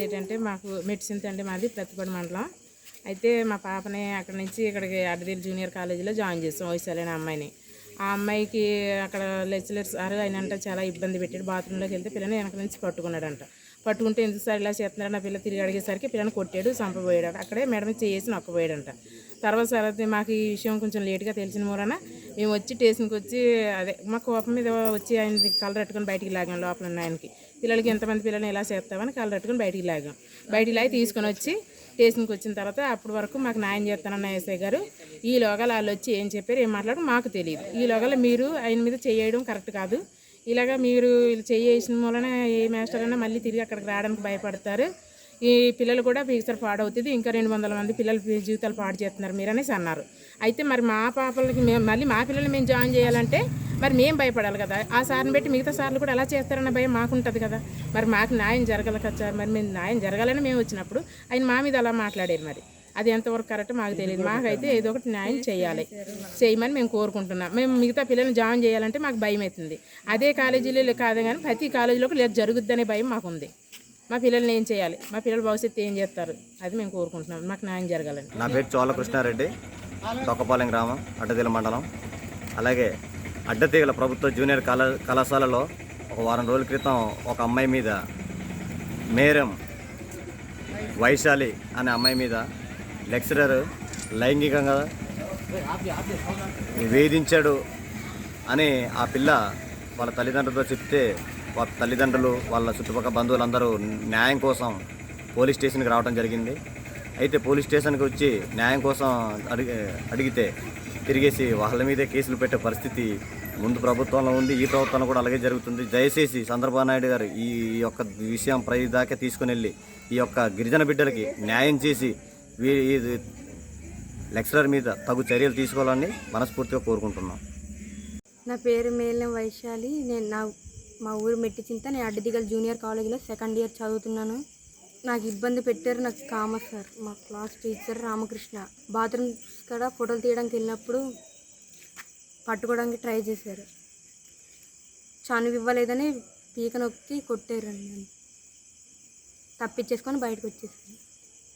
ఏంటంటే మాకు మెడిసిన్ తండ్రి మాది ప్రతిపడి మండలం. అయితే మా పాపని అక్కడ నుంచి ఇక్కడికి అడ్డదీల్ జూనియర్ కాలేజీలో జాయిన్ చేస్తాం వైశాలి అనే అమ్మాయిని. ఆ అమ్మాయికి అక్కడ లెక్చరర్ సార్ అయినంట చాలా ఇబ్బంది పెట్టాడు. బాత్రూంలోకి వెళ్తే పిల్లని వెనక నుంచి పట్టుకున్నాడంట. పట్టుకుంటే ఎందుకు సార్ ఇలా చేస్తున్నాడు, నా పిల్ల తిరిగి అడిగేసరికి పిల్లని కొట్టాడు, చంపబోయాడు. అక్కడే మేడం చేసి నొక్కబోయాడంట. తర్వాత మాకు ఈ విషయం కొంచెం లేట్గా తెలిసిన మూలన మేము వచ్చి స్టేషన్కి వచ్చి అదే మా కోపం మీద వచ్చి ఆయన కలర్ పెట్టుకొని బయటికి లాగాం. లోపల ఉన్న ఆయనకి పిల్లలకి ఎంతమంది పిల్లల్ని ఎలా చేస్తామని కలర్ పెట్టుకొని బయటికి లాగాం. బయటికి లాగి తీసుకొని వచ్చి స్టేషన్కి వచ్చిన తర్వాత అప్పటి వరకు మాకు న్యాయం చేస్తానన్న ఎస్ఐ గారు ఈ లోగాలు వాళ్ళు వచ్చి ఏం చెప్పారు ఏం మాట్లాడడం మాకు తెలియదు. ఈ లోగాలు మీరు ఆయన మీద చేయడం కరెక్ట్ కాదు, ఇలాగా మీరు చేసిన మూలన ఏ మాస్టర్ అయినా మళ్ళీ తిరిగి అక్కడికి రావడానికి భయపడతారు, ఈ పిల్లలు కూడా ఫ్యూచర్ పాడవుతుంది, ఇంకా 200 మంది పిల్లల జీవితాలు పాడు చేస్తున్నారు మీరు అనేసి అన్నారు. అయితే మరి మా పాపలకి మళ్ళీ మా పిల్లల్ని మేము జాయిన్ చేయాలంటే మరి మేము భయపడాలి కదా. ఆ సార్ని పెట్టి మిగతా సార్లు కూడా ఎలా చేస్తారన్న భయం మాకుంటుంది కదా. మరి మాకు న్యాయం జరగాలి కదా. మరి మేము న్యాయం జరగాలని మేము వచ్చినప్పుడు ఆయన మా మీద అలా మాట్లాడారు. మరి అది ఎంతవరకు కరెక్ట్ మాకు తెలియదు. మాకైతే ఏదో ఒకటి న్యాయం చేయమని మేము కోరుకుంటున్నాం. మేము మిగతా పిల్లల్ని జాయిన్ చేయాలంటే మాకు భయం అవుతుంది. అదే కాలేజీలో కాదు కానీ ప్రతి కాలేజీలో లేదు జరుగుద్దనే భయం మాకుంది. మా పిల్లల్ని ఏం చేయాలి, మా పిల్లల భవిష్యత్తు ఏం చేస్తారు, అది మేము కోరుకుంటున్నాం. మాకు న్యాయం జరగాలని. నా పేరు చోళ కృష్ణారెడ్డి, తొక్కపాలెం గ్రామం, అడ్డతీగల మండలం. అలాగే అడ్డతీగల ప్రభుత్వ జూనియర్ కళాశాలలో ఒక వారం రోజుల క్రితం ఒక అమ్మాయి మీద మేరం వైశాలి అనే అమ్మాయి మీద లెక్చరర్ లైంగికంగా వేధించాడు అని ఆ పిల్ల వాళ్ళ తల్లిదండ్రులతో చెప్తే వాళ్ళ తల్లిదండ్రులు వాళ్ళ చుట్టుపక్కల బంధువులందరూ న్యాయం కోసం పోలీస్ స్టేషన్కి రావడం జరిగింది. అయితే పోలీస్ స్టేషన్కి వచ్చి న్యాయం కోసం అడిగితే తిరిగేసి వాళ్ళ మీదే కేసులు పెట్టే పరిస్థితి ముందు ప్రభుత్వంలో ఉంది, ఈ ప్రభుత్వంలో కూడా అలాగే జరుగుతుంది. దయచేసి చంద్రబాబు నాయుడు గారు ఈ యొక్క విషయం ప్రజదాకా తీసుకుని వెళ్ళి ఈ యొక్క గిరిజన బిడ్డలకి న్యాయం చేసి లెక్చరర్ మీద తగు చర్యలు తీసుకోవాలని మనస్ఫూర్తిగా కోరుకుంటున్నాం. నా పేరు మేలం వైశాలి. మా ఊరు మెట్టిచింత. నేను అడ్డదిగల జూనియర్ కాలేజీలో 2nd ఇయర్ చదువుతున్నాను. నాకు ఇబ్బంది పెట్టారు. నాకు కామర్స్ సార్, మా క్లాస్ టీచర్ రామకృష్ణ, బాత్రూమ్స్ కూడా ఫోటోలు తీయడానికి వెళ్ళినప్పుడు పట్టుకోవడానికి ట్రై చేశారు. చనువు ఇవ్వలేదని పీక నొక్కి కొట్టారండి. తప్పించేసుకొని బయటకు వచ్చేసాను.